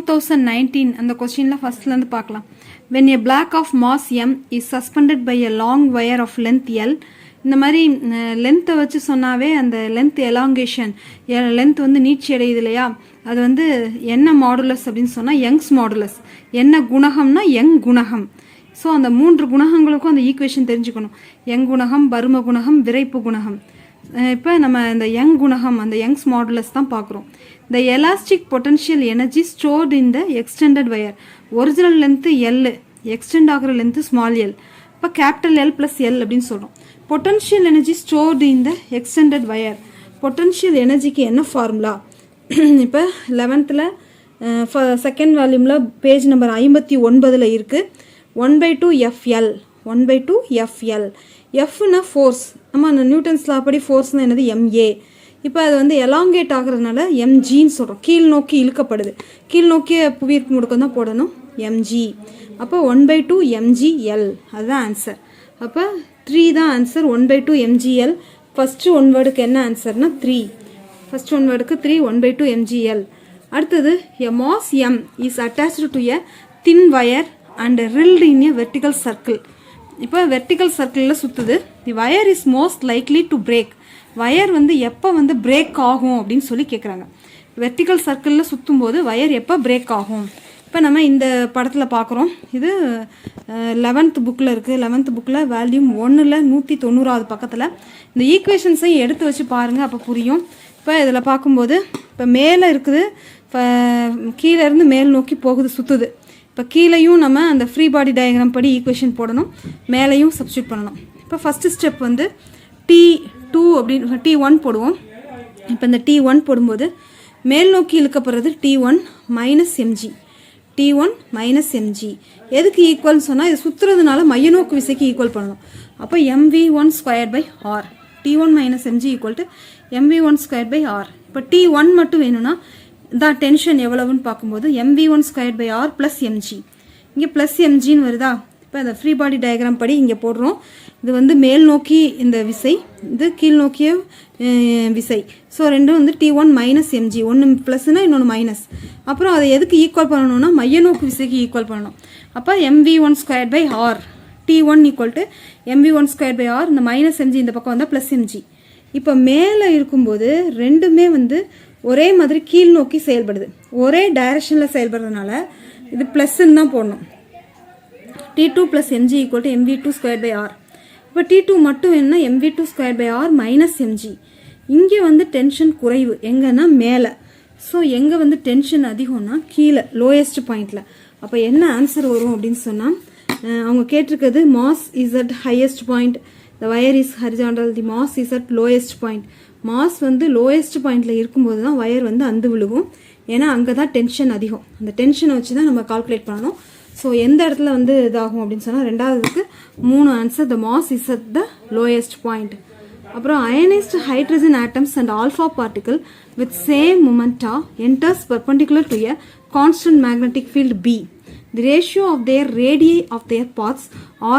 2019 அந்த கொஸ்டின்ல ஃபர்ஸ்ட்லேருந்து பார்க்கலாம். when a block of mass m is suspended by a long wire of length l, இந்த மாதிரி லென்த்தை வச்சு சொன்னாவே அந்த லென்த் எலாங்கேஷன் லென்த் வந்து நீட்சி அடையுது இல்லையா, அது வந்து என்ன மாடுலஸ் அப்படின்னு சொன்னால் யங்ஸ் மாடுலஸ். என்ன குணகம்னா யங் குணகம். ஸோ அந்த 3 குணகங்களுக்கும் அந்த ஈக்குவேஷன் தெரிஞ்சுக்கணும். யங் குணகம், பரும குணகம், விரைப்பு குணகம். இப்போ நம்ம இந்த யங் குணகம் அந்த யங்ஸ் மாடுலஸ் தான் பார்க்குறோம். The elastic potential energy stored in the extended wire. Original length L, extend ஆகிற லென்த்து ஸ்மால் எல். இப்போ கேபிட்டல் எல் ப்ளஸ் எல் அப்படின்னு சொல்கிறோம். Potential energy stored in the extended wire. Potential எனர்ஜிக்கு என்ன ஃபார்முலா? இப்போ 11th second வால்யூமில் page number 59 இருக்குது. 1/2 FL, 1/2 FL. எஃப்னா force. நம்ம Newton's லா படி ஃபோர்ஸ்னால் என்னது? MA. இப்போ அது வந்து எலாங்கேட் ஆகிறதுனால MGன்னு சொல்கிறோம். கீழ் நோக்கி இழுக்கப்படுது. கீழ் நோக்கிய புவியீர்ப்பு முடுக்கம் தான் போடணும், MG. அப்போ 1/2 MGL அதுதான் ஆன்சர். அப்போ 3 தான் ஆன்சர். 1/2 MGL. ஃபஸ்ட்டு ஒன் வேர்டுக்கு என்ன ஆன்சர்னா 3. ஃபஸ்ட் ஒன் வேர்டுக்கு 3, 1/2 MGL. அடுத்தது a mass M is attached to a thin wire and drilled in a vertical circle. இப்போ வெர்டிக்கல் சர்க்கிளில் சுற்றுது. The wire is most likely to break. Wire வந்து எப்போ வந்து பிரேக் ஆகும் அப்படின்னு சொல்லி கேட்குறாங்க. வெர்டிக்கல் சர்க்கிளில் சுற்றும் போது வயர் எப்போ பிரேக் ஆகும்? இப்போ நம்ம இந்த படத்தில் பார்க்குறோம். இது 11th புக்கில் இருக்குது. 11th புக்கில் வால்யூம் 1ல் 190வது பக்கத்தில் இந்த ஈக்குவேஷன்ஸையும் எடுத்து வச்சு பாருங்கள், அப்போ புரியும். இப்போ இதில் பார்க்கும்போது இப்போ மேலே இருக்குது, இப்போ கீழேருந்து மேல் நோக்கி போகுது, சுற்றுது. இப்போ கீழேயும் நம்ம அந்த ஃப்ரீ பாடி டயக்ராம் படி ஈக்குவேஷன் போடணும், மேலேயும் சப்ஸ்டியூட் பண்ணணும். இப்போ ஃபஸ்ட்டு ஸ்டெப் வந்து T2 அப்படின்னு T1 போடுவோம். இப்போ இந்த T1 போடும்போது மேல் நோக்கி இழுக்கப்படுறது T1 minus MG. T1 minus MG எதுக்கு ஈக்குவல்னு சொன்னால் இது சுற்றுறதுனால மையநோக்கு விசைக்கு ஈக்குவல் பண்ணணும். அப்போ mv1/r. T1 minus MG equal to mv1/r. இப்போ T1 மட்டும் வேணும்னா தான் டென்ஷன் எவ்வளவுன்னு பார்க்கும்போது mv1/r ப்ளஸ் MG. இங்கே ப்ளஸ் MGன்னு வருதா? இப்போ அந்த ஃப்ரீ பாடி டயக்ராம் படி இங்கே போடுறோம். இது வந்து மேல் நோக்கி இந்த விசை, இது கீழ் நோக்கிய விசை. ஸோ ரெண்டும் வந்து T1 மைனஸ் MG. ஒன்று ப்ளஸ்னா இன்னொன்று மைனஸ். அப்புறம் அதை எதுக்கு ஈக்குவல் பண்ணணும்னா மையநோக்கு விசைக்கு ஈக்குவல் பண்ணணும். அப்போ mv1/r. T1 equal to mv1/r. இந்த மைனஸ் MG இந்த பக்கம் வந்தால் ப்ளஸ் MG. இப்போ மேலே இருக்கும்போது ரெண்டுமே வந்து ஒரே மாதிரி கீழ் நோக்கி செயல்படுது, ஒரே டைரக்ஷனில் செயல்படுறதுனால இது ப்ளஸ்ன்னு தான் போடணும். T2 plus MG equal to mv2/r. இப்போ T2 மட்டும் வேணும்னா mv2/r மைனஸ் MG. இங்கே வந்து டென்ஷன் குறைவு எங்கன்னா மேலே. ஸோ எங்கே வந்து டென்ஷன் அதிகம்னா கீழே லோயஸ்ட் பாயிண்டில். அப்போ என்ன ஆன்சர் வரும் அப்படின்னு சொன்னால் அவங்க கேட்டிருக்கிறது mass is at highest point, the wire is horizontal, the mass is at lowest point. Mass வந்து லோயஸ்ட் பாயிண்டில் இருக்கும்போது தான் வயர் வந்து அந்து விழுகும். ஏன்னா அங்கே தான் டென்ஷன் அதிகம். அந்த டென்ஷனை வச்சு தான் நம்ம கால்குலேட் பண்ணணும். ஸோ எந்த இடத்துல வந்து இதாகும் அப்படின்னு சொன்னால் ரெண்டாவதுக்கு 3 answer. The mass is at the lowest point. அப்புறம் ionised hydrogen atoms and alpha particle with same momenta enters perpendicular to a constant magnetic field B. The ratio of their radii of their paths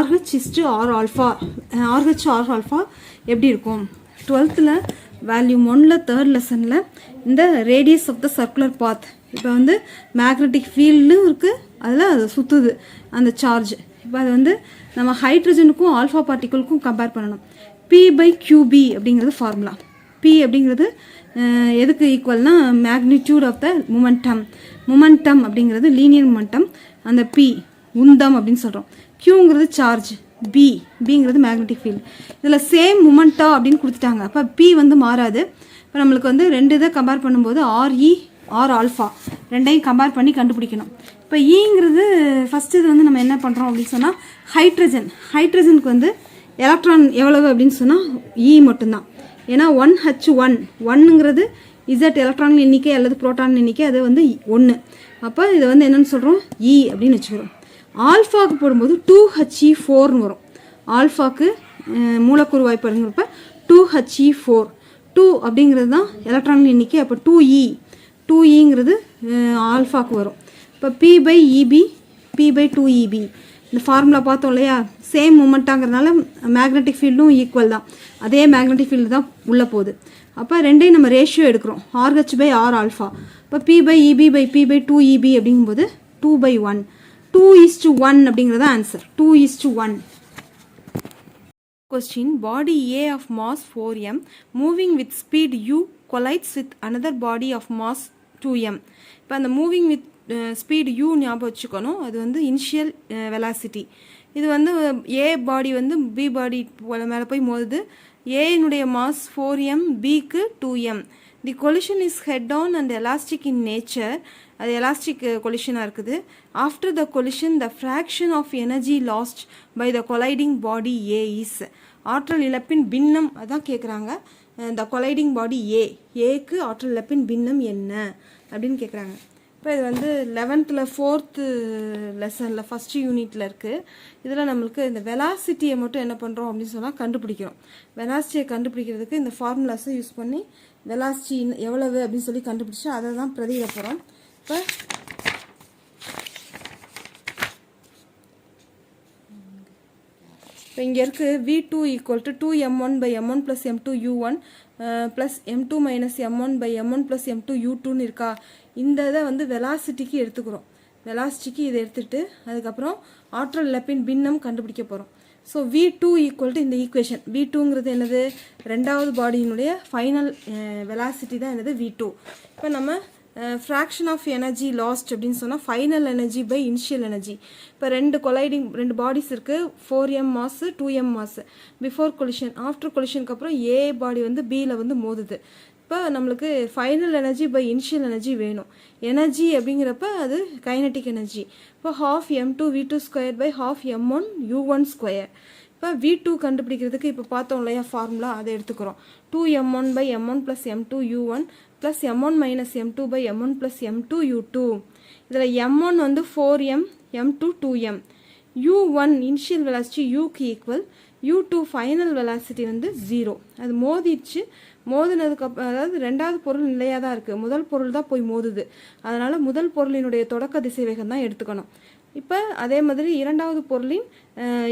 RH is to R alpha. RH R alpha எப்படி இருக்கும்? 12th volume 1ல் 3rd லெசனில் இந்த radius of the circular path. இப்போ வந்து magnetic ஃபீல்டும் இருக்குது, அதில் அது சுற்றுது அந்த சார்ஜ். இப்போ அது வந்து நம்ம ஹைட்ரஜனுக்கும் ஆல்ஃபா பார்ட்டிகளுக்கும் கம்பேர் பண்ணணும். P/QB அப்படிங்கிறது ஃபார்முலா. P அப்படிங்கிறது எதுக்கு ஈக்குவல்னா magnitude of the momentum. Momentum அப்படிங்கிறது லீனியர் மொமெண்டம். அந்த P உந்தம் அப்படின்னு சொல்கிறோம். Qங்கிறது சார்ஜ், Bங்கிறது மேக்னெட்டிக் ஃபீல்டு. இதில் சேம் மொமெண்டா அப்படின்னு கொடுத்துட்டாங்க. அப்போ P வந்து மாறாது. இப்போ நம்மளுக்கு வந்து ரெண்டு இதை கம்பேர் பண்ணும்போது RE R ஆல்ஃபா ரெண்டையும் கம்பேர் பண்ணி கண்டுபிடிக்கணும். இப்போ ஈங்கிறது ஃபஸ்ட்டு இது வந்து நம்ம என்ன பண்ணுறோம் அப்படின்னு சொன்னால் ஹைட்ரஜனுக்கு வந்து எலக்ட்ரான் எவ்வளவு அப்படின்னு சொன்னால் E மட்டும்தான். ஏன்னா 1H1 1ங்கிறது இசட் எலக்ட்ரான் எண்ணிக்கை அல்லது புரோட்டான் எண்ணிக்கை, அது வந்து 1. அப்போ இதை வந்து என்னென்னு சொல்கிறோம்? E அப்படின்னு வச்சுக்கிறோம். ஆல்ஃபாவுக்கு போடும்போது 2He4ன்னு வரும். ஆல்ஃபாவுக்கு மூலக்கூறு வாய்ப்பாடுங்கிறப்ப 2He4. 2 அப்படிங்கிறது தான் எலக்ட்ரான் எண்ணிக்கை. அப்போ 2Eங்கிறது ஆல்ஃபாவுக்கு வரும். இப்போ P/EB, P/2EB. இந்த ஃபார்முலா பார்த்தோம் இல்லையா? சேம் மூமெண்ட்டாங்கிறதுனால மேக்னெட்டிக் ஃபீல்டும் ஈக்குவல் தான். அதே மேக்னெட்டிக் ஃபீல்டு தான் உள்ளே போகுது. அப்போ ரெண்டையும் நம்ம ரேஷியோ எடுக்கிறோம், RH by R ஆல்ஃபா. இப்போ P/EB by P by 2EB அப்படிங்கும்போது 2/1, 2:1 அப்படிங்கிறது answer. 2:1. Question: body A of mass 4m moving with speed u collides with another body of mass 2m. இப்போ அந்த மூவிங் வித் ஸ்பீட் u ஞாபகம் வச்சுக்கணும், அது வந்து initial velocity. இது வந்து ஏ பாடி வந்து பி பாடி மேலே போய் மோதுது. ஏனுடைய மாஸ் 4m, பிக்கு 2m. The collision is head on and elastic in nature. அது எலாஸ்டிக் கொலிஷனாக இருக்குது. After the collision the fraction of energy lost by the colliding body A is. ஆற்றல் இழப்பின் பின்னம் அதான் கேட்குறாங்க. த கொலைடிங் பாடி ஏக்கு ஆற்றல் இழப்பின் பின்னம் என்ன அப்படின்னு கேட்குறாங்க. இப்போ இது வந்து 11th 4th லெசனில் ஃபஸ்ட்டு யூனிட்டில் இருக்குது. இதில் நம்மளுக்கு இந்த வெலாசிட்டியை மட்டும் என்ன பண்ணுறோம் அப்படின்னு சொன்னால் கண்டுபிடிக்கிறோம். வெலாசிட்டியை கண்டுபிடிக்கிறதுக்கு இந்த ஃபார்முலாஸை யூஸ் பண்ணி வெலாசிட்டி எவ்வளவு அப்படின்னு சொல்லி கண்டுபிடிச்சி அதை தான் பிரதியிட போகிறோம். இப்போ இங்கே இருக்குது V2 = 2m1 by m1 plus m2 u1 plus m2 minus m1 by m1 plus m2 u2ன்னு இருக்கா. இந்த இதை வந்து வெலாசிட்டிக்கு எடுத்துக்கிறோம். வெலாசிட்டிக்கு இதை எடுத்துகிட்டு அதுக்கப்புறம் ஆற்றல் இழப்பின் பின்னம் கண்டுபிடிக்க போகிறோம். ஸோ V2 = இந்த ஈக்குவேஷன். V2ங்கிறது என்னது, ரெண்டாவது பாடியினுடைய ஃபைனல் வெலாசிட்டி தான் என்னது V2. இப்போ நம்ம ஃப்ராக்ஷன் ஆஃப் எனர்ஜி லாஸ்ட் அப்படின்னு சொன்னால் final energy by initial energy. இப்போ ரெண்டு பாடிஸ் இருக்குது, 4m mass 2m mass. Before collision, after கொலிஷனுக்கு அப்புறம் ஏ பாடி வந்து பியில் வந்து மோதுது. இப்போ நம்மளுக்கு final energy by initial energy வேணும். எனர்ஜி அப்படிங்கிறப்ப அது கைனட்டிக் எனர்ஜி. இப்போ ½m2v2² by ½m1 u1². இப்போ V2 கண்டுபிடிக்கிறதுக்கு இப்போ பார்த்தோம் இல்லையா ஃபார்முலா, அதை எடுத்துக்கிறோம். 2m1 by m1 plus m2 u1 plus m1 minus m2 by m1 plus m2 u2. இதில் m1 வந்து 4m, m2 2m. u1 initial velocity uக்கு ஈக்குவல், u2 ஃபைனல் வெலாசிட்டி வந்து 0. அது மோதிடுச்சு. மோதினதுக்கு அதாவது ரெண்டாவது பொருள் நிலையாக தான் இருக்குது, முதல் பொருள் தான் போய் மோதுது. அதனால் முதல் பொருளினுடைய தொடக்க திசைவேகம் தான் எடுத்துக்கணும். இப்போ அதே மாதிரி இரண்டாவது பொருளின்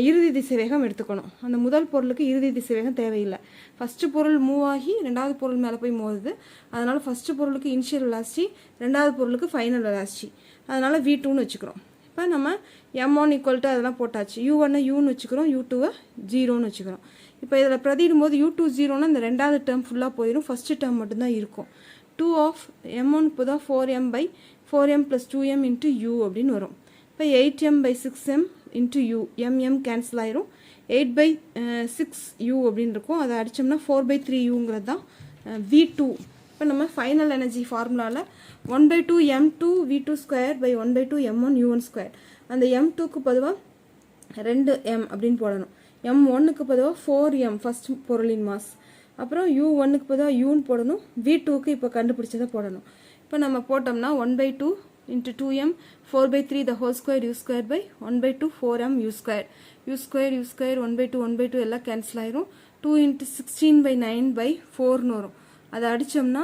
இறுதி திசைவேகம் எடுத்துக்கணும். அந்த முதல் பொருளுக்கு இறுதி திசைவேகம் தேவையில்லை. ஃபஸ்ட்டு பொருள் மூவ் ஆகி ரெண்டாவது பொருள் மேலே போய் மோதுது. அதனால் ஃபஸ்ட்டு பொருளுக்கு இனிஷியல் வெலாசிட்டி, ரெண்டாவது பொருளுக்கு ஃபைனல் வெலாசிட்டி. அதனால் V2ன்னு வச்சுக்கிறோம். இப்போ நம்ம m1 = அதெல்லாம் போட்டாச்சு. u1 uன்னு வச்சுக்கிறோம், u2 0ன்னு வச்சுக்கிறோம். இப்போ இதில் பிரதியிடும்போது u2 0ன்னா இந்த ரெண்டாவது டேர்ம் ஃபுல்லாக போயிடும், ஃபஸ்ட்டு டேர்ம் மட்டும்தான் இருக்கும். 2 of m1 இப்போ தான் 4m by 4m plus 2m into u அப்படின்னு வரும். இப்போ 8m by 6m into u, m cancel ஆயிரும். 8 by 6u அப்படின்னு இருக்கும். அதை அடித்தோம்னா 4/3uங்கிறது தான் V2. இப்போ நம்ம ஃபைனல் எனர்ஜி ஃபார்முலாவில் 1/2 m2 v2² by 1/2 m1 u1². அந்த m2க்கு பொதுவாக 2m அப்படின்னு போடணும். m1க்கு பொதுவாக 4m ஃபஸ்ட் பொருளின் மாஸ். அப்புறம் u1க்கு பொதுவாக uன்னு போடணும். V2க்கு இப்போ கண்டுபிடிச்சதை போடணும். இப்போ நம்ம போட்டோம்னா 1/2 into 2m 4/3 the whole square u² by 1/2 4m u². u² 1/2 எல்லாம் கேன்சல் ஆயிரும். 2 into 16/9/4ன்னு வரும். அதை அடித்தோம்னா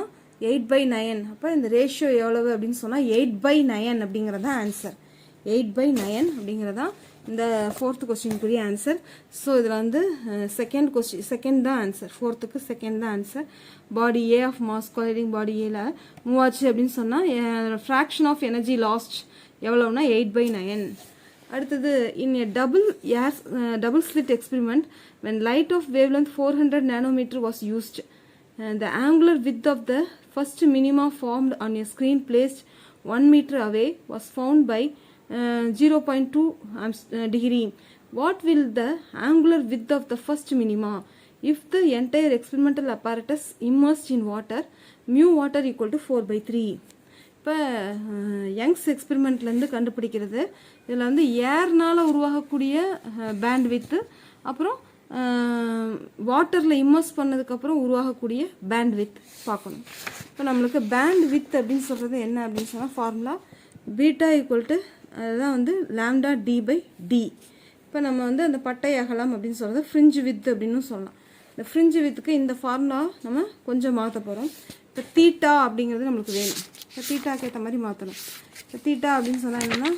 8/9. அப்போ இந்த ரேஷியோ எவ்வளவு அப்படின்னு சொன்னால் 8/9 அப்படிங்கிறது தான் ஆன்சர். 8/9 அப்படிங்கிறது தான் இந்த 4th கொஸ்டினுக்குரிய ஆன்சர். ஸோ இதில் வந்து செகண்ட் தான் ஆன்சர். 4th செகண்ட் தான் answer. Body A of mass colliding body ஏல மூவ் ஆச்சு அப்படின்னு சொன்னால் ஃப்ராக்ஷன் ஆஃப் எனர்ஜி லாஸ்ட் எவ்வளோன்னா 8/9. அடுத்தது in a double slit experiment when light of wavelength 400 nanometer was used, the angular width of the first minima formed on a screen placed 1 meter away was found by 0.2 degree. What will the angular width of the first minima if the entire experimental apparatus immersed in water, mu water = 4/3? இப்போ Young's எக்ஸ்பெரிமெண்ட்லேருந்து கண்டுபிடிக்கிறது. இதில் வந்து ஏர்னால் உருவாகக்கூடிய pant with, அப்புறம் வாட்டரில் immerse பண்ணதுக்கப்புறம் உருவாகக்கூடிய pant with பார்க்கணும். இப்போ நம்மளுக்கு பேண்ட் வித் அப்படின்னு சொல்கிறது என்ன அப்படின்னு சொன்னால் ஃபார்முலா பீட்டா = அதுதான் வந்து λd/d. இப்போ நம்ம வந்து அந்த பட்டை அகலம் அப்படின்னு சொல்கிறது ஃப்ரிஞ்சு வித் அப்படின்னு சொல்லலாம். இந்த ஃப்ரிஞ்சு வித்துக்கு இந்த ஃபார்முலா நம்ம கொஞ்சம் மாற்ற போகிறோம். இப்போ தீட்டா அப்படிங்கிறது நம்மளுக்கு வேணும். இப்போ தீட்டாக்கு ஏற்ற மாதிரி மாற்றணும். இப்போ தீட்டா அப்படின்னு சொன்னால் என்னென்னா,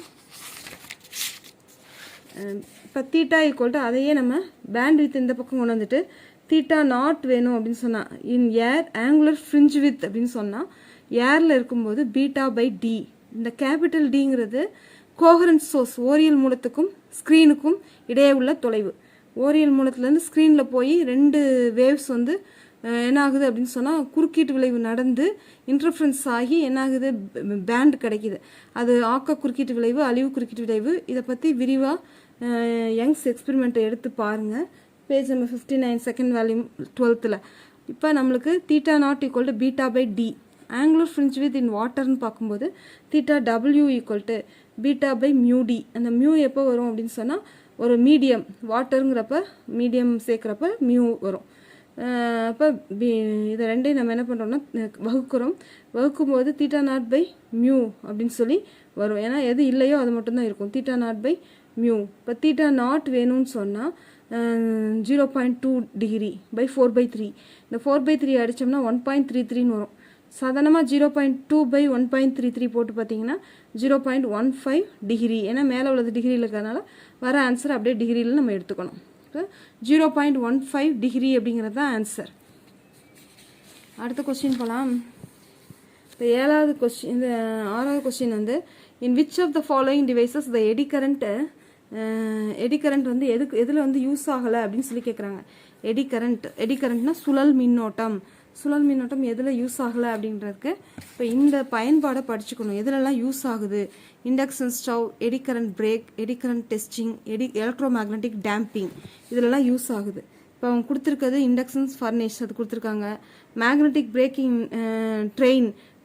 இப்போ தீட்டா = அதையே நம்ம பேண்ட் வித் இந்த பக்கம் கொண்டு வந்துட்டு தீட்டா நாட் வேணும் அப்படின்னு சொன்னால் இன் ஏர் ஆங்குலர் ஃப்ரிஞ்ச் வித் அப்படின்னு சொன்னால் ஏரில் இருக்கும்போது பீட்டா பை டி. இந்த கேபிட்டல் டிங்கிறது கோஹரண்ட் சோர்ஸ் ஓரியல் மூலத்துக்கும் ஸ்க்ரீனுக்கும் இடையே உள்ள தொலைவு. ஓரியல் மூலத்துலேருந்து ஸ்க்ரீனில் போய் 2 வேவ்ஸ் வந்து என்ன ஆகுது அப்படின்னு சொன்னால் குறுக்கீட்டு விளைவு நடந்து இன்டர்ஃபரன்ஸ் ஆகி என்ன ஆகுது, பேண்ட் கிடைக்கிது. அது ஆக்க குறுக்கீட்டு விளைவு, அழிவு குறுக்கீட்டு விளைவு. இதை பற்றி விரிவாக யங்ஸ் எக்ஸ்பெரிமெண்ட்டை எடுத்து பாருங்கள். Page number 59 second volume 12th. இப்போ நம்மளுக்கு theta naught equal to beta by D. Angular fringe within வாட்டர்னு பார்க்கும்போது theta W equal to beta by mu D. அந்த மியூ எப்போ வரும் அப்படின்னு சொன்னால் ஒரு மீடியம் வாட்டருங்கிறப்ப மீடியம் சேர்க்குறப்ப மியூ வரும். அப்போ இதை ரெண்டையும் நம்ம என்ன பண்ணுறோம்னா வகுக்கும்போது தீட்டா நாட் பை மியூ அப்படின்னு சொல்லி வரும். ஏன்னா எது இல்லையோ அது மட்டும்தான் இருக்கும், தீட்டா நாட் பை மியூ. இப்போ தீட்டா நாட் வேணும்னு சொன்னால் 0.2 டிகிரி பை 4/3. இந்த 4/3 அடித்தோம்னா 1.33 வரும். சாதாரணமாக 0.2 பை 1.33 போட்டு பார்த்தீங்கன்னா 0.15 டிகிரி. ஏன்னா மேலே உள்ளது டிகிரியில் இருக்கிறதுனால வர ஆன்சர் அப்படியே டிகிரியில் நம்ம எடுத்துக்கணும். 0.15 டிகிரி அப்படிங்கிறது தான் ஆன்சர். அடுத்த கொஸ்டின் போகலாம். இந்த 7வது கொஸ்டின், இந்த 6வது கொஸ்டின் வந்து in which of the following devices the eddy current வந்து எதில் வந்து யூஸ் ஆகலை அப்படின்னு சொல்லி கேட்குறாங்க. எடி கரண்ட்னா சுழல் மின்னோட்டம் எதில் யூஸ் ஆகலை அப்படின்றதுக்கு இப்போ இந்த பயன்பாடை படிச்சுக்கணும். எதுலலாம் யூஸ் ஆகுது, induction stove, eddy current brake, eddy current testing, electromagnetic damping, இதிலலாம் யூஸ் ஆகுது. இப்போ அவங்க கொடுத்துருக்கிறது இண்டக்ஷன்ஸ் ஃபர்னேஷ் அது கொடுத்துருக்காங்க. மேக்னட்டிக் பிரேக்கிங்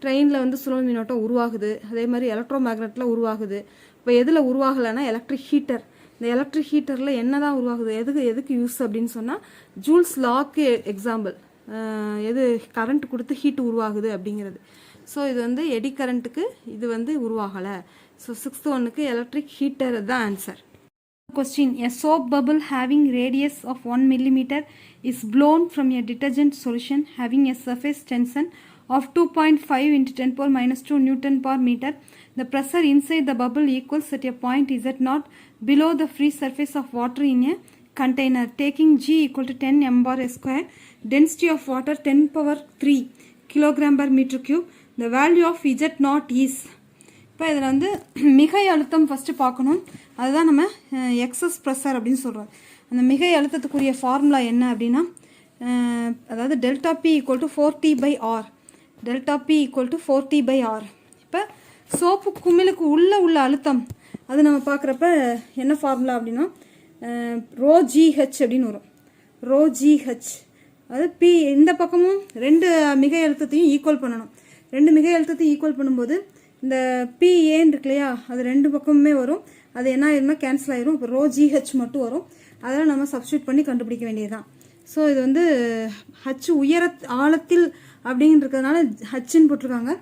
ட்ரெயினில் வந்து சுழல் மின்னோட்டம் உருவாகுது. அதே மாதிரி எலக்ட்ரோ மேக்னெட்டில் உருவாகுது. இப்போ எதில் உருவாகலைன்னா எலக்ட்ரிக் ஹீட்டர். இந்த எலக்ட்ரிக் ஹீட்டரில் என்ன தான் உருவாகுது, எதுக்கு யூஸ் அப்படின்னு சொன்னால் ஜூல்ஸ் லாக்கு எக்ஸாம்பிள். எது கரண்ட் கொடுத்து ஹீட் உருவாகுது அப்படிங்கிறது. ஸோ இது வந்து எடி கரண்ட்டுக்கு இது வந்து உருவாகலை. ஸோ 6th ஒன்னுக்கு எலக்ட்ரிக் ஹீட்டர் தான் answer. Question, a soap bubble having radius of 1 millimeter is blown from a detergent solution having a surface tension of 2.5 into 10 power minus 2 Newton per meter. The pressure inside the bubble equals at a point Z0 below the free surface of water in a container. Taking G equal to 10 m bar square, density of water 10 power 3 kilogram per meter cube. The value of Z0 is. இப்போ இதில் வந்து மிகை அழுத்தம் first பார்க்கணும். அதுதான் நம்ம excess pressure அப்படின்னு சொல்கிறோம். அந்த மிகை அழுத்தத்துக்குரிய ஃபார்முலா என்ன அப்படின்னா, அதாவது delta P equal to 4T/R. Delta P equal to 4T/R. இப்போ சோப்பு குமிழுக்கு உள்ள அழுத்தம் அது நம்ம பார்க்குறப்ப என்ன ஃபார்முலா அப்படின்னா ρGH அப்படின்னு வரும். ρGH அது பி. இந்த பக்கமும் 2 மிகை அழுத்தத்தையும் ஈக்குவல் பண்ணணும். 2 மிகை அழுத்தத்தையும் ஈக்குவல் பண்ணும்போது இந்த பிஏன்னு இருக்கு இல்லையா, அது 2 பக்கமுமே வரும். அது என்ன ஆயிரும்னா கேன்சல் ஆயிரும். இப்போ ρGH மட்டும் வரும். அதெல்லாம் நம்ம சப்ஸ்டியூட் பண்ணி கண்டுபிடிக்க வேண்டியதுதான். ஸோ இது வந்து ஹச் ஆழத்தில் அப்படின்றதுனால ஹச்சுன்னு போட்டிருக்காங்க.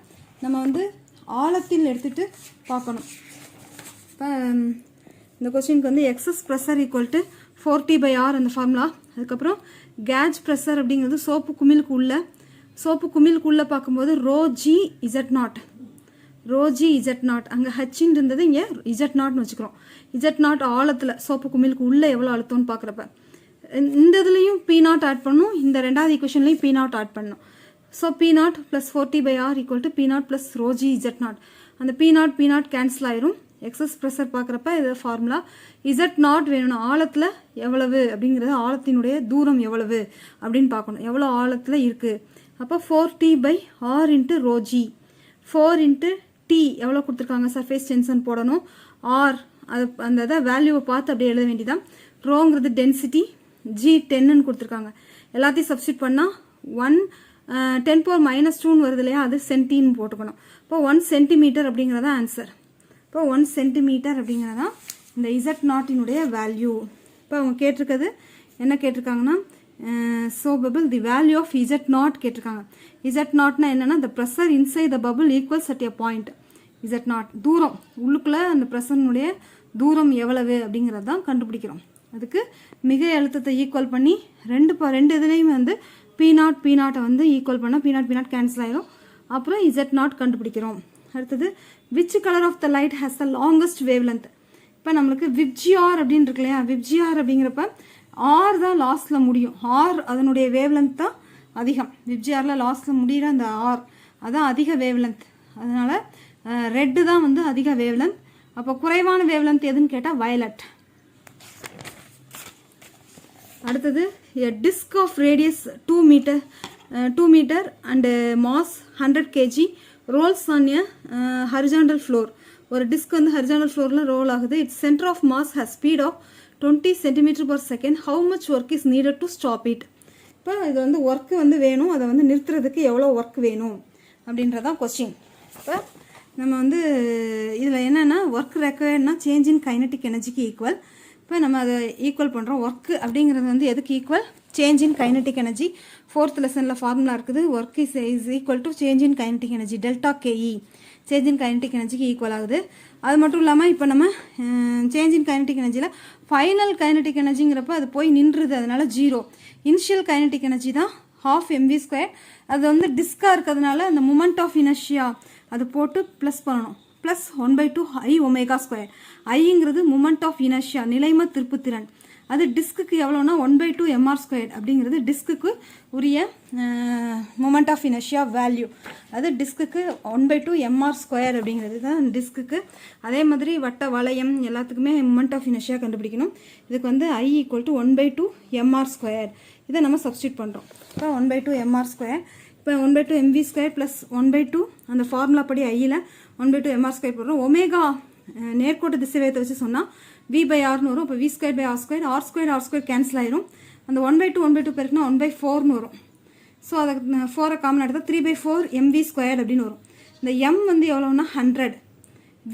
நம்ம வந்து ஆழத்தில் எடுத்துகிட்டு பார்க்கணும். இப்போ இந்த கொஸ்டினுக்கு வந்து excess pressure equal to 4T/R அந்த ஃபார்முலா. அதுக்கப்புறம் கேஜ் ப்ரெஷர் அப்படிங்கிறது சோப்பு குமிழுக்குள்ளே பார்க்கும்போது ρGZ0. அங்கே ஹச்சின்னு இருந்தது, இங்கே Z0ன்னு வச்சுக்கிறோம். Z0 ஆழத்தில் சோப்பு குமிழுக்கு உள்ளே எவ்வளோ அழுத்தம்னு பார்க்குறப்ப இந்த இதுலேயும் P0 ஆட் பண்ணணும், இந்த 2வது ஈக்குவேஷன்லையும் P0 ஆட் பண்ணணும். So P0 + 4T/R equal to P0 + ρGZ0. அந்த P0 கேன்சல் ஆயிரும். எக்ஸஸ் ப்ரெஷர் பார்க்குறப்ப இது ஃபார்முலா. Z0 வேணும்னா ஆழத்தில் எவ்வளவு அப்படிங்கிறது, ஆழத்தினுடைய தூரம் எவ்வளவு அப்படின்னு பார்க்கணும். எவ்வளோ ஆழத்தில் இருக்குது. அப்போ 4T/R into ρG. 4 into T எவ்வளோ கொடுத்துருக்காங்க, சர்ஃபேஸ் டென்ஷன் போடணும். R அது அந்த வேல்யூவை பார்த்து அப்படியே எழுத வேண்டியதான். ரோங்கிறது டென்சிட்டி, G 10ன்னு கொடுத்துருக்காங்க. எல்லாத்தையும் சப்ஸ்டியூட் பண்ணால் 10 power minus 2ன்னு வருது இல்லையா, அது சென்டின்னு போட்டுக்கணும். இப்போ 1 சென்டிமீட்டர் அப்படிங்கிறதா ஆன்சர். இப்போ 1 சென்டிமீட்டர் அப்படிங்கிறதா இந்த Z0னுடைய வேல்யூ. இப்போ அவங்க கேட்டிருக்கிறது என்ன கேட்டிருக்காங்கன்னா, so bubble the value of Z0 கேட்டிருக்காங்க. Z0னா என்னன்னா, the pressure inside the bubble equals at a point. Z0 தூரம், உள்ளுக்குள்ளே அந்த ப்ரெஷர்னுடைய தூரம் எவ்வளவு அப்படிங்கிறது தான் கண்டுபிடிக்கிறோம். அதுக்கு மிகை அழுத்தத்தை ஈக்குவல் பண்ணி 2 இதுலேயுமே வந்து P0 வந்து ஈக்குவல் பண்ணால் P0 கேன்சல் ஆகிடும். அப்புறம் Z0 கண்டுபிடிக்கிறோம். அடுத்தது which color of the light has the longest wavelength. இப்போ நம்மளுக்கு விப்ஜிஆர் அப்படின்னு இருக்கு இல்லையா, விப்ஜிஆர் அப்படிங்கிறப்ப ஆர் தான் லாஸ்ட்டில் முடியும். ஆர் அதனுடைய வேவ்லென்த் தான் அதிகம். விப்ஜிஆரில் லாஸ்ட்டில் முடிகிற அந்த ஆர் அதுதான் அதிக வேவ்லென்த். அதனால் ரெட்டு தான் வந்து அதிக வேவ்லென்த். அப்போ குறைவான வேவ்லென்த் எதுன்னு கேட்டால் வயலட். அடுத்தது a disc of radius 2 meter and mass 100 kg rolls on a horizontal floor. ஒரு டிஸ்க் வந்து ஹரிசாண்டல் ஃப்ளோரில் ரோல் ஆகுது. Its centre of mass has speed of 20 cm/s. How much work is needed to stop it. இப்போ இது வந்து work வந்து வேணும், அதை வந்து நிறுத்துறதுக்கு எவ்வளோ ஒர்க் வேணும் அப்படின்றதான் கொஸ்டின். இப்போ நம்ம வந்து இதில் என்னென்னா ஒர்க் ரெக்வயர்ட்னா சேஞ்ச் இன் கைனட்டிக் எனர்ஜிக்கு ஈக்குவல். இப்போ நம்ம அதை ஈக்குவல் பண்ணுறோம். ஒர்க்கு அப்படிங்கிறது வந்து எதுக்கு equal? Change in kinetic energy. 4th லெசனில் ஃபார்முலா இருக்குது. Work is equal to change in kinetic energy, delta KE change in kinetic எனர்ஜிக்கு ஈக்குவல் ஆகுது. அது மட்டும் இல்லாமல் இப்போ நம்ம சேஞ்ச் இன் கைனட்டிக் எனர்ஜியில் ஃபைனல் கைனட்டிக் எனர்ஜிங்கிறப்ப அது போய் நின்றுது, அதனால 0. இனிஷியல் கைனட்டிக் எனர்ஜி தான் 12 mv². அது வந்து டிஸ்காக இருக்கிறதுனால அந்த மூமெண்ட் ஆஃப் இனர்ஷியா அது போட்டு ப்ளஸ் பண்ணணும். Plus 1/2 I ω². ஐங்கிறது மூமெண்ட் ஆஃப் இனர்ஷியா, நிலைம திருப்புத்திறன். அது டிஸ்க்கு எவ்வளோனா 1/2 mr² அப்படிங்கிறது டிஸ்க்கு உரிய மூமெண்ட் ஆஃப் இனர்ஷியா வேல்யூ. அது டிஸ்க்கு 1/2 mr² அப்படிங்கிறது தான் டிஸ்க்கு. அதே மாதிரி வட்ட வளையம் எல்லாத்துக்குமே மூமெண்ட் ஆஃப் இனர்ஷியா கண்டுபிடிக்கணும். இதுக்கு வந்து I = 1/2 mr². இதை நம்ம சப்ஸ்டியூட் பண்ணுறோம். இப்போ 1/2 mr². இப்போ 1/2 mv² ப்ளஸ் 1/2 அந்த ஃபார்முலா படி ஐயில் 1/2 mr² போடுறோம். ஒமேகா நேர்கோட்டு திசைவேகத்தை வச்சு சொன்னால் v/rன்னு வரும். இப்போ v²/r², r² கேன்சல் ஆயிரும். அந்த 1/2 பெருக்குனா 1/4ன்னு வரும். ஸோ அதை 4 காமன் எடுத்தால் 3/4 mv² அப்படின்னு வரும். இந்த m வந்து எவ்வளோன்னா 100,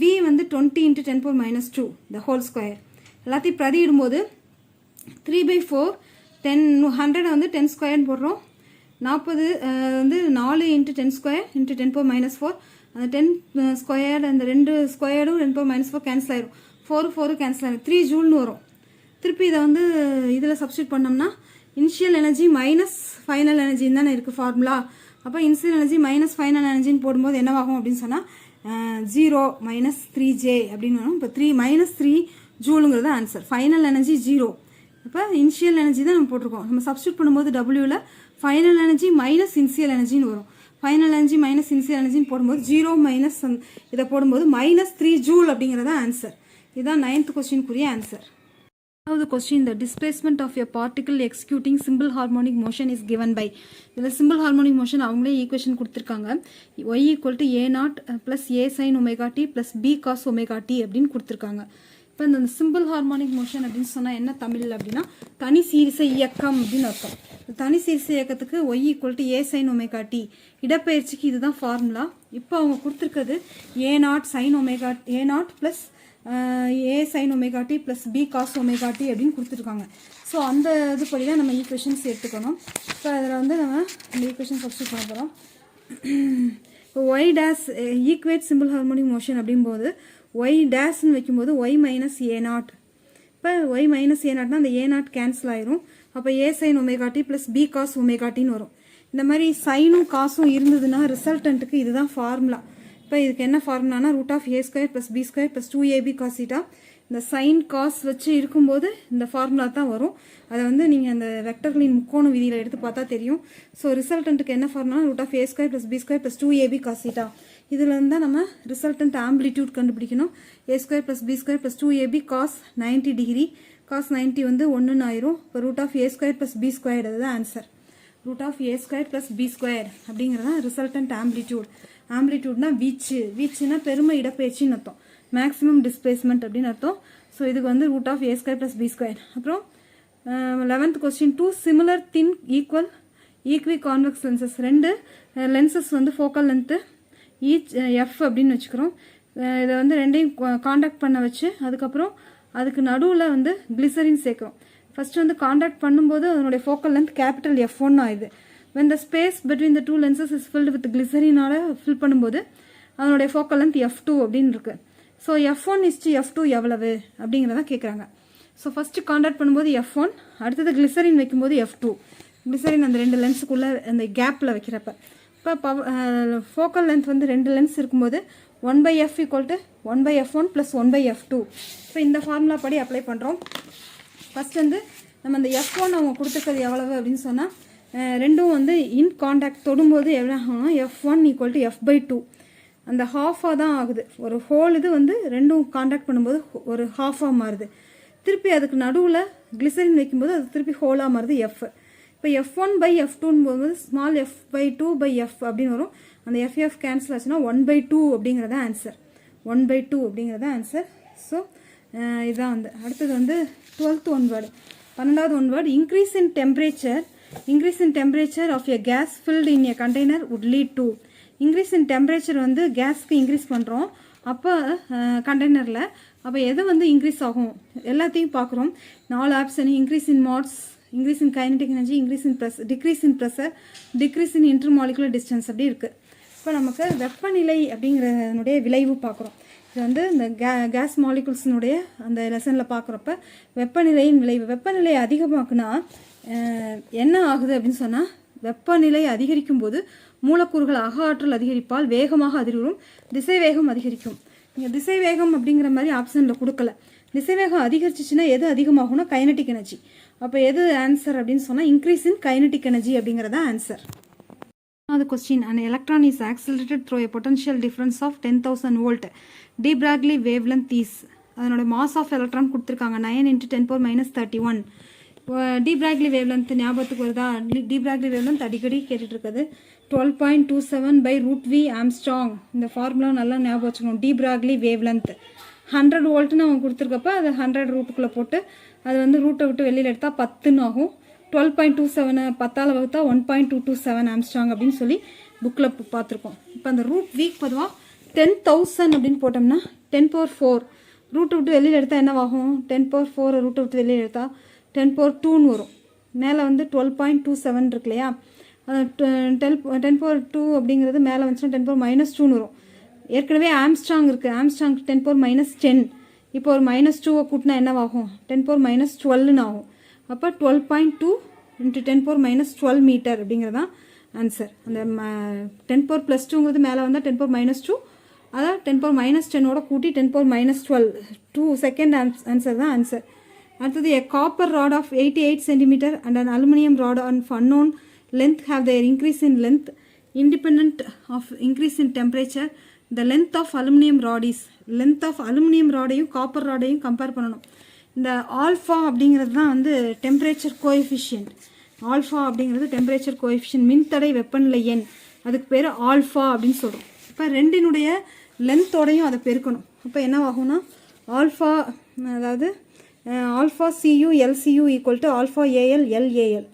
v வந்து 20 × 10⁻², the whole square. எல்லாத்தையும் பிரதியிடும்போது 3/4 100 வந்து 10² போடுறோம். 40 வந்து 4 × 10² × 10⁻4. அந்த 10² அந்த 2 ஸ்கொயர்டும் 10⁻4 கேன்சல் ஆயிரும். 4 கேன்சல் ஆகிடும். 3 ஜூல்னு வரும். திருப்பி இதை வந்து இதில் சப்ஸ்டியூட் பண்ணோம்னா இனிஷியல் எனர்ஜி மைனஸ் ஃபைனல் எனர்ஜின்னு தானே இருக்குது ஃபார்முலா. அப்போ இனிஷியல் எனர்ஜி மைனஸ் ஃபைனல் எனர்ஜின்னு போடும்போது என்னவாகும் அப்படின்னு சொன்னால் 0 - 3J அப்படின்னு வரும். இப்போ -3 ஜூலுங்கிறது ஆன்சர். Final energy 0. இப்போ இனிஷியல் எனர்ஜி தான் நம்ம போட்டிருக்கோம். நம்ம சப்ஸ்டியூட் பண்ணும்போது டபிள்யூவில் ஃபைனல் எனர்ஜி மைனஸ் இனிஷியல் எனர்ஜின்னு வரும். ஃபைனல் எனர்ஜி மைனஸ் இனிஷியல் எனர்ஜின்னு போடும்போது 0 - இதை போடும்போது -3 ஜூல் அப்படிங்கிறத ஆன்சர். இதுதான் 9th கொஸ்டினுக்குரிய answer. The question, the displacement of a particle executing simple harmonic motion is given by. இதில் simple harmonic motion அவங்களே ஈக்குவேஷன் கொடுத்துருக்காங்க. y = a0 + a sin ωt + b cos ωt அப்படின்னு கொடுத்துருக்காங்க. இப்போ இந்த சிம்பிள் ஹார்மோனிக் மோஷன் அப்படின்னு சொன்னால் என்ன தமிழ் அப்படின்னா தனி சீரிசை இயக்கம் அப்படின்னு அர்த்தம். தனி சீரிசை இயக்கத்துக்கு y = a sin ωt. இடப்பெயர்ச்சிக்கு இதுதான் ஃபார்முலா. இப்போ அவங்க கொடுத்துருக்கிறது a0 sin ωt, a0 + a sin ωt + b cos ωt அப்படின்னு கொடுத்துருக்காங்க. ஸோ அந்த இதுபடி தான் நம்ம ஈக்குவேஷன்ஸ் எடுத்துக்கணும். இப்போ அதில் வந்து நம்ம இந்த ஈக்குவேஷன் சப்ஸ்டியூட் பண்ண போகிறோம். இப்போ y dash equate simple harmonic motion அப்படிங்கும்போது y டேஷ்னு வைக்கும்போது y - a0. இப்போ y - a0னா அந்த a0 கேன்சல் ஆயிரும். அப்போ a sin ωt + b cos ωtன்னு வரும். இந்த மாதிரி சைனும் காசும் இருந்ததுன்னா ரிசல்டன்ட்டுக்கு இதுதான் ஃபார்முலா. இப்போ இதுக்கு என்ன ஃபார்முலானா √(a² + b² + 2ab cos θ). இந்த சைன் காஸ் வச்சு இருக்கும்போது இந்த ஃபார்முலா தான் வரும். அதை வந்து நீங்கள் அந்த வெக்டர்களின் முக்கோண விதியில் எடுத்து பார்த்தா தெரியும். ஸோ ரிசல்டன்ட்டுக்கு என்ன formula √(a² + b² + 2ab cos θ). இதில் இருந்தால் நம்ம ரிசல்டன்ட் ஆம்பிளிடியூட் கண்டுபிடிக்கணும். a² + b² + 2ab cos 90 degree. cos 90 வந்து 1ன்னு ஆயிரும். இப்போ √(a² + b²) அதுதான் ஆன்சர். √(a² + b² அப்படிங்கிறது தான் ரிசல்டன்ட் ஆம்பிளிடியூட். ஆம்பிளிடியூட்னா வீச்சு, வீச்சுனா பெருமை இடப்பெயர்ச்சின்னு அர்த்தம். மேக்ஸிமம் டிஸ்பிளேஸ்மெண்ட் அப்படின்னு அர்த்தம். ஸோ இதுக்கு வந்து √(a² + b²). அப்புறம் 11th question, 2 similar thin equal equiconvex lenses. 2 lenses வந்து ஃபோக்கல் லென்த்து ஈச் எஃப் அப்படின்னு வச்சுக்கிறோம். இதை வந்து ரெண்டையும் காண்டாக்ட் பண்ண வச்சு அதுக்கப்புறம் அதுக்கு நடுவில் வந்து கிளிசரின் சேர்க்குறோம். ஃபஸ்ட்டு வந்து காண்டாக்ட் பண்ணும்போது அதனுடைய ஃபோக்கல் லென்த் கேபிட்டல் F1 ஆகுது. when the space between the two lenses is filled with glycerine fill பண்ணும்போது அதனுடைய ஃபோக்கல் லென்த் F2 அப்படின்னு இருக்கு. ஸோ F1 = F2 எவ்வளவு அப்படிங்கிறத கேட்குறாங்க. ஸோ ஃபஸ்ட்டு காண்டாக்ட் பண்ணும்போது F1, அடுத்தது கிளிசரின் வைக்கும்போது F2. கிளிசரின் அந்த 2 லென்ஸுக்குள்ளே அந்த கேப்பில் வைக்கிறப்ப இப்போ ஃபோக்கல் லென்த் வந்து 2 லென்ஸ் இருக்கும்போது 1/f = 1/f1 + 1/f2. இப்போ இந்த ஃபார்முலா படி அப்ளை பண்ணுறோம். ஃபஸ்ட் வந்து நம்ம அந்த F1 அவங்க கொடுத்துருக்கிறது எவ்வளவு அப்படின்னு சொன்னால் ரெண்டும் வந்து இன் காண்டாக்ட் தொடும்போது எவ்வளோ ஆகும்னா F1 = F/2 அந்த ஹாஃபாக தான் ஆகுது. ஒரு ஹோல் இது வந்து ரெண்டும் காண்டாக்ட் பண்ணும்போது ஒரு ஹாஃபாக மாறுது. திருப்பி அதுக்கு நடுவில் கிளிசரின் வைக்கும்போது அது திருப்பி ஹோலாக மாறுது F. இப்போ F1/F2ன்னு போகும்போது ஸ்மால் f/2/f அப்படின்னு வரும். அந்த FF கேன்சல் ஆச்சுன்னா 1/2 அப்படிங்கிறத ஆன்சர். 1/2 அப்படிங்கிறத ஆன்சர். ஸோ இதுதான் வந்து அடுத்தது வந்து 12th ஒன் வேர்டு 12வது one word increase in temperature of a gas filled in a container would lead to. Increase in temperature வந்து கேஸ்க்கு இன்க்ரீஸ் பண்ணுறோம் அப்போ கண்டெய்னரில். அப்போ எது வந்து இன்க்ரீஸ் ஆகும் எல்லாத்தையும் பார்க்குறோம். 4 option increase in mass, increase in kinetic energy, increase in pressure, decrease in pressure, decrease in intermolecular distance அப்படி இருக்குது. இப்போ நமக்கு வெப்பநிலை அப்படிங்கிறதனுடைய விளைவு பார்க்குறோம். இது வந்து இந்த கேஸ் மாலிகுல்ஸினுடைய அந்த லெசனில் பார்க்குறப்ப வெப்பநிலையின் விளைவு. வெப்பநிலை அதிகமாக்குனா என்ன ஆகுது அப்படின்னு சொன்னால் வெப்பநிலை அதிகரிக்கும் போது மூலக்கூறுகள் அக ஆற்றல் அதிகரிப்பால் வேகமாக அதிகரிக்கும், திசை வேகம் அதிகரிக்கும். நீங்கள் திசை வேகம் அப்படிங்கிற மாதிரி ஆப்ஷனில் கொடுக்கல. திசை வேகம் அதிகரிச்சிச்சுன்னா எது அதிகமாகும்னா கைனடிக் எனர்ஜி. அப்போ எது ஆன்சர் அப்படின்னு சொன்னால் இன்க்ரீஸ் இன் கைனடிக் எனர்ஜி அப்படிங்கிறதா answer. The question, an electron is accelerated through a potential difference of 10,000 volt. de Broglie wavelength is அதனோட mass of electron கொடுத்துருக்காங்க 9 × 10⁻31. de Broglie wavelength ஞாபகத்துக்கு வருதா? de Broglie wavelength அடிக்கடி கேட்டுட்டு இருக்குது 12.27/√v Armstrong. இந்த formula நல்லா ஞாபகம் வச்சுக்கணும். de Broglie wavelength 100 வோல்ட்னு அவங்க கொடுத்துருக்கப்ப அது 100 ரூட்டுக்குள்ளே போட்டு அது வந்து ரூட்டை விட்டு வெளியில் எடுத்தால் 10ன்னு ஆகும். 12.27 10ஆல் வகுத்தா 1.227 ஆம்ஸ்ட்ராங் அப்படின்னு சொல்லி புக்கில் பார்த்துருக்கோம். இப்போ அந்த ரூட் வீக் பொதுவாக 10,000 அப்படின்னு போட்டோம்னா 10⁴ ரூட்டை விட்டு வெளியில் எடுத்தால் என்னவாகும்? 10⁴ ரூட்டை விட்டு வெளியில் எடுத்தால் 10⁴2ன்னு வரும். மேலே வந்து 12.27 இருக்கு இல்லையா, 10⁴2 அப்படிங்கிறது மேலே வந்துச்சுன்னா 10⁻2ன்னு வரும். ஏற்கனவே ஆம்ஸ்ட்ராங் இருக்குது, ஆம்ஸ்ட்ராங் 10⁻10. இப்போ ஒரு -2 கூட்டினா என்னவாகும்? 10⁻12ன்னு ஆகும். அப்போ 12.2 × 10⁻12 மீட்டர் அப்படிங்கிறதான் ஆன்சர். அந்த 10⁻+2ங்கிறது மேலே வந்தால் 10⁻2, அதான் 10⁻10ஓட கூட்டி 10⁻12 2 செகண்ட் ஆன்சர் தான் ஆன்சர். அடுத்தது a copper rod of 88 cm and an aluminum rod of unknown length have their increase in length independent of increase in temperature. The length of aluminum rod is length of aluminum rodடையும் copper ராடையும் compare பண்ணணும். இந்த alpha அப்படிங்கிறது தான் வந்து temperature coefficient. Alpha அப்படிங்கிறது temperature coefficient, மின்தடை வெப்பநிலை எண், அதுக்கு பேர் ஆல்ஃபா அப்படின்னு சொல்கிறோம். இப்போ ரெண்டினுடைய லென்த்தோடையும் அதை பெருக்கணும். அப்போ என்னவாகும்னா ஆல்ஃபா, அதாவது alpha CU LCU = alpha AL LAL.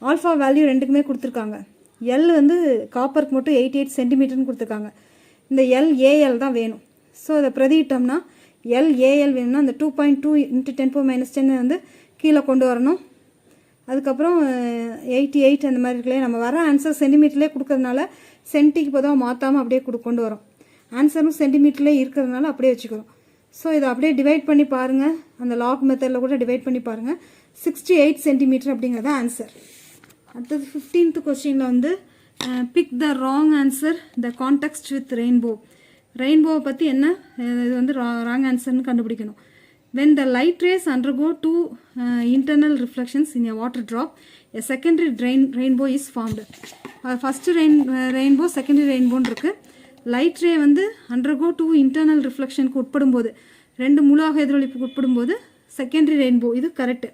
Alpha value ரெண்டுக்குமே கொடுத்துருக்காங்க. எல் வந்து காப்பருக்கு மட்டும் 88 சென்டிமீட்டர்னு கொடுத்துருக்காங்க. இந்த LAL தான் வேணும். ஸோ அதை பிரதிட்டோம்னா LAL வேணும்னா அந்த 2.2 × 10⁻10 வந்து கீழே கொண்டு வரணும். அதுக்கப்புறம் 88 அந்த மாதிரி இருக்குல்லையே, நம்ம வர ஆன்சர் சென்டிமீட்டர்லேயே கொடுக்கறதுனால சென்டிக்கு பொதுவாக மாற்றாமல் அப்படியே கொண்டு வரோம். ஆன்சரும் சென்டிமீட்டர்லேயே இருக்கிறதுனால அப்படியே வச்சுக்கிறோம். ஸோ இதை அப்படியே டிவைட் பண்ணி பாருங்கள், அந்த லாக் மெத்தடில் கூட டிவைட் பண்ணி பாருங்கள். 68 சென்டிமீட்டர் அப்படிங்கிறத ஆன்சர். அடுத்தது 15th கொஸ்டினில் வந்து pick the wrong answer the context with rainbow. ரெயின்போவை பற்றி என்ன, இது வந்து ராங் ஆன்சர்னு கண்டுபிடிக்கணும். when the light rays undergo two internal reflections in a water drop, a secondary rainbow is formed. first rainbow secondary rainbow இருக்கு. Light ray வந்து undergo two internal reflectionக்கு உட்படும்போது, ரெண்டு மூலாக எதிரொலிப்புக்கு உட்படும்போது செகண்டரி ரெயின்போ, இது correct.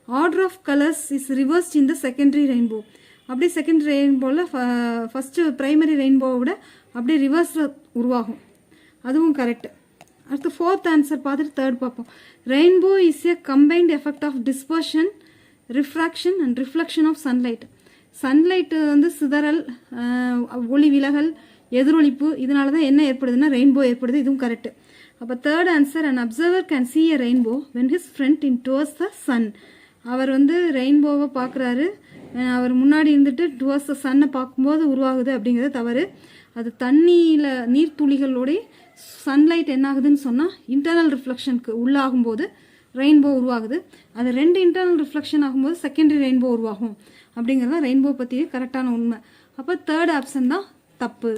Order of colours is reversed in the secondary rainbow. அப்படியே செகண்டரி ரெயின்போவில் ஃபஸ்ட்டு ப்ரைமரி ரெயின்போவை விட அப்படியே ரிவர்ஸில் உருவாகும், அதுவும் கரெக்ட். அடுத்து 4th ஆன்சர் பார்த்துட்டு 3rd பார்ப்போம். Rainbow is a combined effect of dispersion, refraction and reflection of sunlight. Sunlight வந்து சிதறல், ஒளி விலகல், எதிரொலிப்பு, இதனால தான் என்ன ஏற்படுதுன்னா ரெயின்போ ஏற்படுது, இதுவும் கரெக்ட். அப்போ 3rd answer, an observer can see a rainbow when his front in towards the sun. அவர் வந்து ரெயின்போவை பார்க்குறாரு, அவர் முன்னாடி இருந்துட்டு டுவர்ஸ் த சன்னை பார்க்கும்போது உருவாகுது அப்படிங்கிறது தவறு. அது தண்ணியில் நீர்த்துளிகளோடைய சன்லைட் என்ன ஆகுதுன்னு சொன்னால் இன்டர்னல் ரிஃப்ளெக்ஷனுக்கு உள்ளாகும்போது ரெயின்போ உருவாகுது. அது ரெண்டு இன்டர்னல் ரிஃப்ளெக்ஷன் ஆகும்போது செகண்டரி ரெயின்போ உருவாகும் அப்படிங்கிறது தான் ரெயின்போ பற்றி கரெக்டான உண்மை. அப்போ 3rd ஆப்ஷன் தான் தப்பு.